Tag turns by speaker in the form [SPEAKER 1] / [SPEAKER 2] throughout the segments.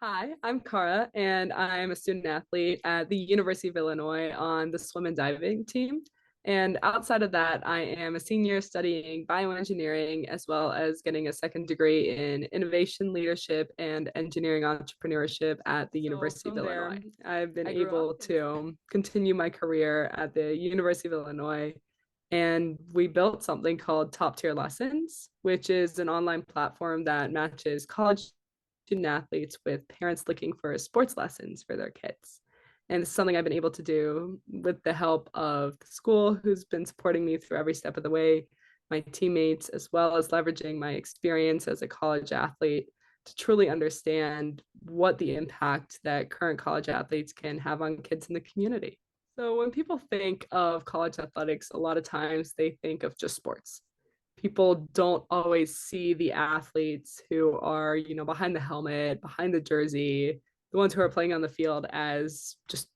[SPEAKER 1] Hi, I'm Cara, and I'm a student athlete at the University of Illinois on the swim and diving team. And outside of that, I am a senior studying bioengineering as well as getting a second degree in innovation leadership and engineering entrepreneurship at the University of Illinois. I've been able to continue my career at the University of Illinois, and we built something called Top Tier Lessons, which is an online platform that matches college student athletes with parents looking for sports lessons for their kids. And it's something I've been able to do with the help of the school, who's been supporting me through every step of the way, my teammates, as well as leveraging my experience as a college athlete to truly understand what the impact that current college athletes can have on kids in the community. So when people think of college athletics, a lot of times they think of just sports. People don't always see the athletes who are, behind the helmet, behind the jersey, the ones who are playing on the field as just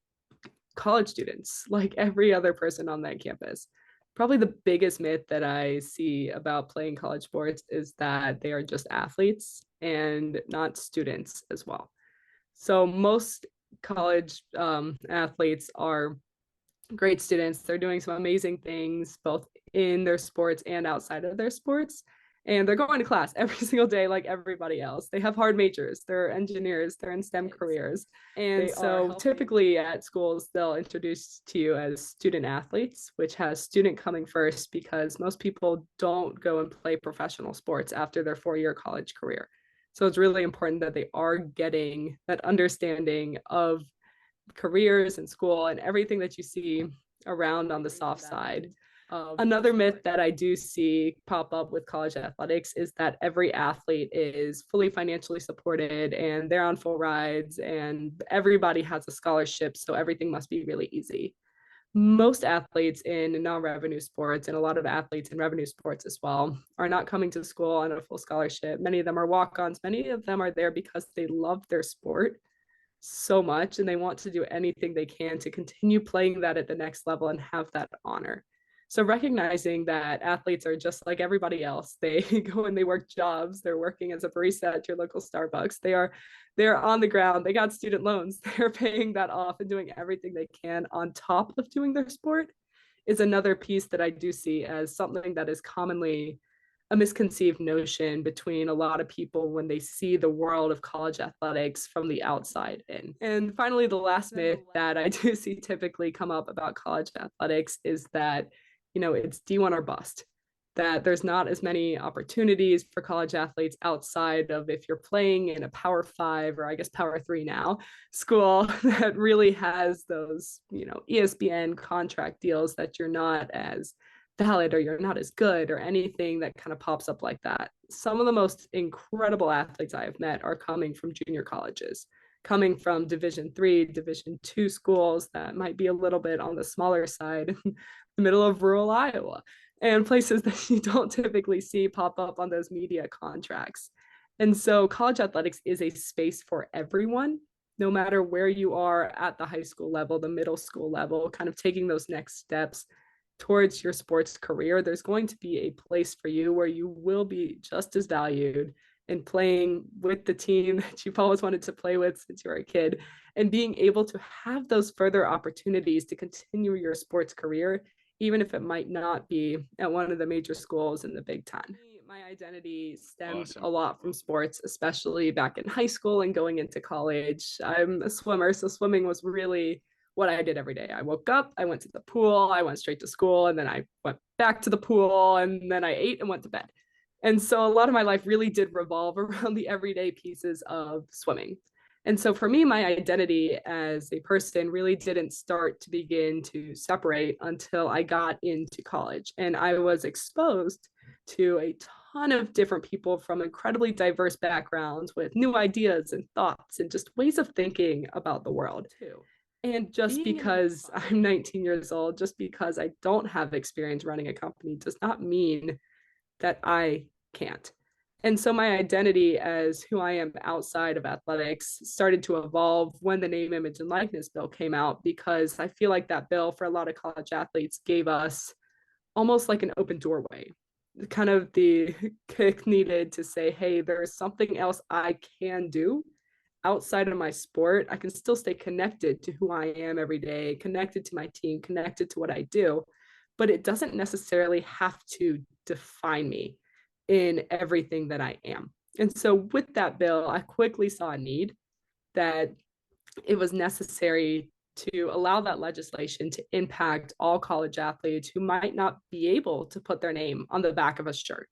[SPEAKER 1] college students, like every other person on that campus. Probably the biggest myth that I see about playing college sports is that they are just athletes and not students as well. So most college athletes are great students. They're doing some amazing things both in their sports and outside of their sports. And they're going to class every single day like everybody else. They have hard majors, they're engineers, they're in STEM careers. And so typically at schools, they'll introduce to you as student athletes, which has student coming first because most people don't go and play professional sports after their 4 year college career. So it's really important that they are getting that understanding of careers and school and everything that you see around on the soft side. Another myth that I do see pop up with college athletics is that every athlete is fully financially supported and they're on full rides and everybody has a scholarship, so everything must be really easy. Most athletes in non-revenue sports and a lot of athletes in revenue sports as well are not coming to school on a full scholarship. Many of them are walk-ons. Many of them are there because they love their sport so much and they want to do anything they can to continue playing that at the next level and have that honor. So recognizing that athletes are just like everybody else, they go and they work jobs, they're working as a barista at your local Starbucks, they're on the ground, they got student loans, they're paying that off and doing everything they can on top of doing their sport is another piece that I do see as something that is commonly a misconceived notion between a lot of people when they see the world of college athletics from the outside in. And finally, the last myth that I do see typically come up about college athletics is that, it's D1 or bust, that there's not as many opportunities for college athletes outside of if you're playing in a Power Five or I guess Power Three now school that really has those, ESPN contract deals that you're not as valid or you're not as good or anything that kind of pops up like that. Some of the most incredible athletes I have met are coming from junior colleges, coming from Division 3, Division 2 schools that might be a little bit on the smaller side in the middle of rural Iowa and places that you don't typically see pop up on those media contracts. And so college athletics is a space for everyone, no matter where you are at the high school level, the middle school level, kind of taking those next steps towards your sports career. There's going to be a place for you where you will be just as valued and playing with the team that you've always wanted to play with since you were a kid and being able to have those further opportunities to continue your sports career, even if it might not be at one of the major schools in the Big Ten. My identity stemmed a lot from sports, especially back in high school and going into college. I'm a swimmer, so swimming was really what I did every day. I woke up, I went to the pool, I went straight to school, and then I went back to the pool, and then I ate and went to bed. And so a lot of my life really did revolve around the everyday pieces of swimming. And so for me, my identity as a person really didn't start to begin to separate until I got into college. And I was exposed to a ton of different people from incredibly diverse backgrounds with new ideas and thoughts and just ways of thinking about the world too. And just because I'm 19 years old, just because I don't have experience running a company does not mean that I can't. And so my identity as who I am outside of athletics started to evolve when the name, image, and likeness bill came out, because I feel like that bill for a lot of college athletes gave us almost like an open doorway, kind of the kick needed to say, hey, there's something else I can do outside of my sport, I can still stay connected to who I am every day, connected to my team, connected to what I do, but it doesn't necessarily have to define me in everything that I am. And so with that bill, I quickly saw a need that it was necessary to allow that legislation to impact all college athletes who might not be able to put their name on the back of a shirt,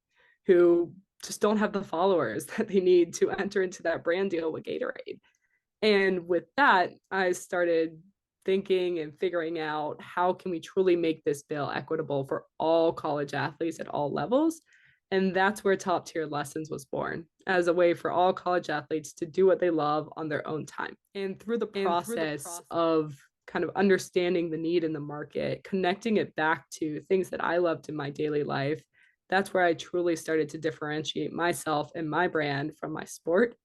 [SPEAKER 1] who just don't have the followers that they need to enter into that brand deal with Gatorade. And with that, I started thinking and figuring out how can we truly make this bill equitable for all college athletes at all levels. And that's where Top Tier Lessons was born, as a way for all college athletes to do what they love on their own time. And through the process of kind of understanding the need in the market, connecting it back to things that I loved in my daily life, that's where I truly started to differentiate myself and my brand from my sport,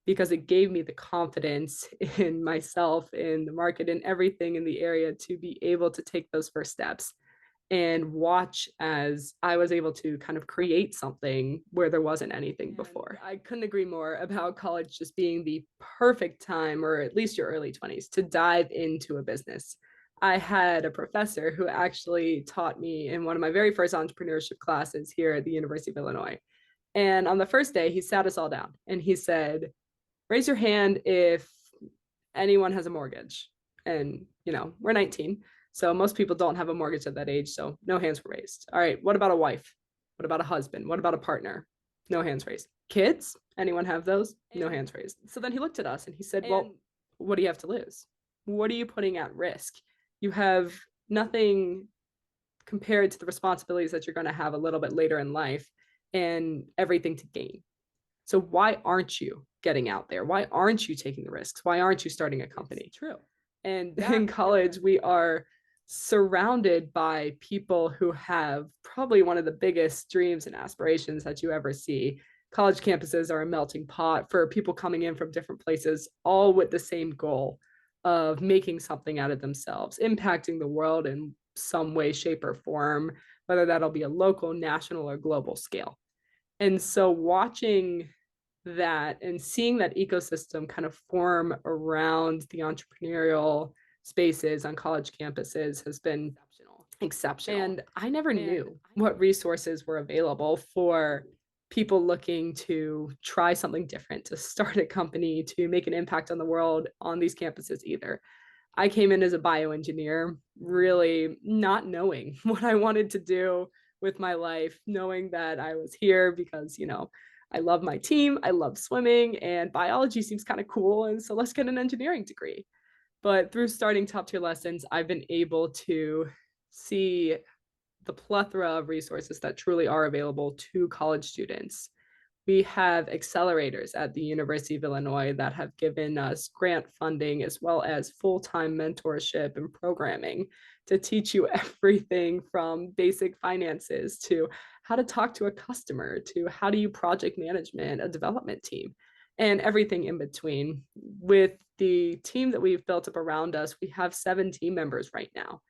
[SPEAKER 1] because it gave me the confidence in myself, in the market, and everything in the area to be able to take those first steps and watch as I was able to kind of create something where there wasn't anything before. I couldn't agree more about college just being the perfect time, or at least your early 20s, to dive into a business. I had a professor who actually taught me in one of my very first entrepreneurship classes here at the University of Illinois. And on the first day, he sat us all down and he said, raise your hand if anyone has a mortgage. And, we're 19. So most people don't have a mortgage at that age. So no hands were raised. All right. What about a wife? What about a husband? What about a partner? No hands raised. Kids? Anyone have those? No hands raised. So then he looked at us and he said, well, what do you have to lose? What are you putting at risk? You have nothing compared to the responsibilities that you're going to have a little bit later in life, and everything to gain. So why aren't you getting out there? Why aren't you taking the risks? Why aren't you starting a company? It's true. And in college, we are surrounded by people who have probably one of the biggest dreams and aspirations that you ever see. College campuses are a melting pot for people coming in from different places, all with the same goal of making something out of themselves, impacting the world in some way, shape, or form, whether that'll be a local, national, or global scale. And so watching that and seeing that ecosystem kind of form around the entrepreneurial spaces on college campuses has been exceptional. And I never knew what resources were available for people looking to try something different, to start a company, to make an impact on the world on these campuses either. I came in as a bioengineer, really not knowing what I wanted to do with my life, knowing that I was here because, I love my team, I love swimming, and biology seems kind of cool. And so let's get an engineering degree. But through starting Top Tier Lessons, I've been able to see the plethora of resources that truly are available to college students. We have accelerators at the University of Illinois that have given us grant funding as well as full-time mentorship and programming to teach you everything from basic finances to how to talk to a customer to how do you project management a development team and everything in between. With the team that we've built up around us, we have 7 team members right now.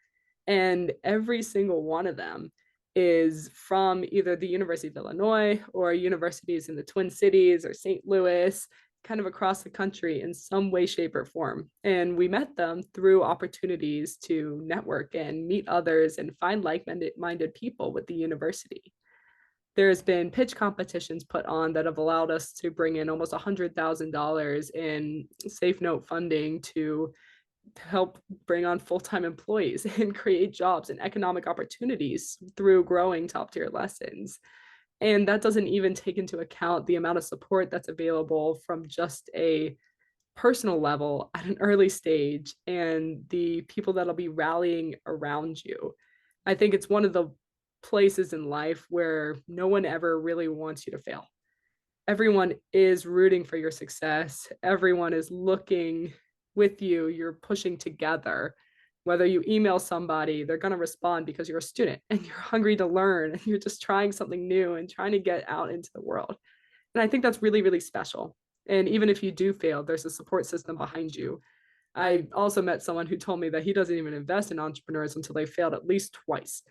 [SPEAKER 1] And every single one of them is from either the University of Illinois or universities in the Twin Cities or St. Louis, kind of across the country in some way, shape, or form. And we met them through opportunities to network and meet others and find like-minded people with the university. There's been pitch competitions put on that have allowed us to bring in almost $100,000 in Safe Note funding to help bring on full-time employees and create jobs and economic opportunities through growing Top Tier Lessons. And that doesn't even take into account the amount of support that's available from just a personal level at an early stage and the people that'll be rallying around you. I think it's one of the places in life where no one ever really wants you to fail. Everyone is rooting for your success. Everyone is looking with you, you're pushing together. Whether you email somebody, they're going to respond because you're a student and you're hungry to learn and you're just trying something new and trying to get out into the world. And I think that's really, really special. And even if you do fail, there's a support system behind you. I also met someone who told me that he doesn't even invest in entrepreneurs until they failed at least twice.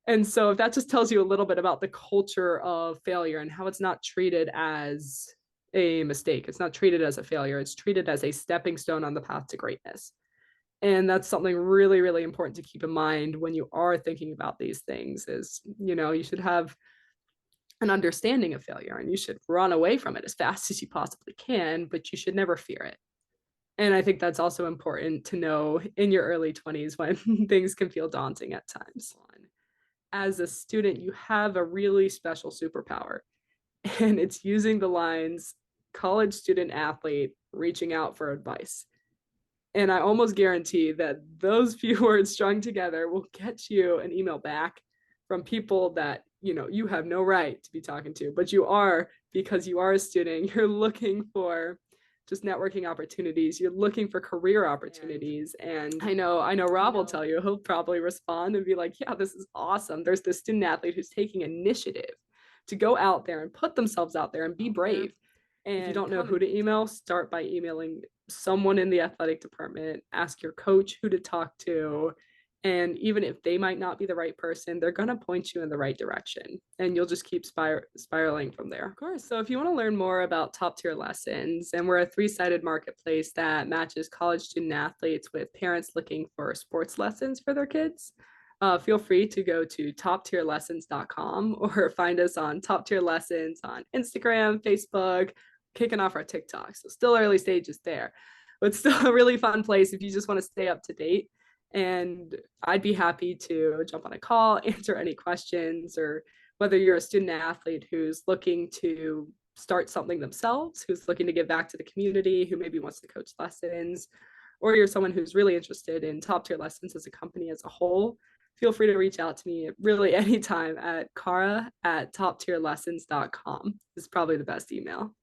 [SPEAKER 1] And so that just tells you a little bit about the culture of failure and how it's not treated as a mistake. It's not treated as a failure. It's treated as a stepping stone on the path to greatness. And that's something really, really important to keep in mind when you are thinking about these things is, you should have an understanding of failure and you should run away from it as fast as you possibly can, but you should never fear it. And I think that's also important to know in your early 20s when things can feel daunting at times. As a student, you have a really special superpower, and it's using the lines college student athlete reaching out for advice. And I almost guarantee that those few words strung together will get you an email back from people that you have no right to be talking to, but you are, because you are a student. You're looking for just networking opportunities. You're looking for career opportunities. And I know Rob will tell you, he'll probably respond and be like, yeah, this is awesome. There's this student athlete who's taking initiative to go out there and put themselves out there and be brave. And if you don't know who to email, start by emailing someone in the athletic department. Ask your coach who to talk to. And even if they might not be the right person, they're going to point you in the right direction. And you'll just keep spiraling from there. Of course. So if you want to learn more about top tier lessons, and we're a 3-sided marketplace that matches college student athletes with parents looking for sports lessons for their kids, feel free to go to toptierlessons.com or find us on Top Tier Lessons on Instagram, Facebook, kicking off our TikTok. So still early stages there, but still a really fun place if you just want to stay up to date. And I'd be happy to jump on a call, answer any questions, or whether you're a student athlete who's looking to start something themselves, who's looking to give back to the community, who maybe wants to coach lessons, or you're someone who's really interested in Top Tier Lessons as a company as a whole, feel free to reach out to me really anytime at Cara@toptierlessons.com. This is probably the best email.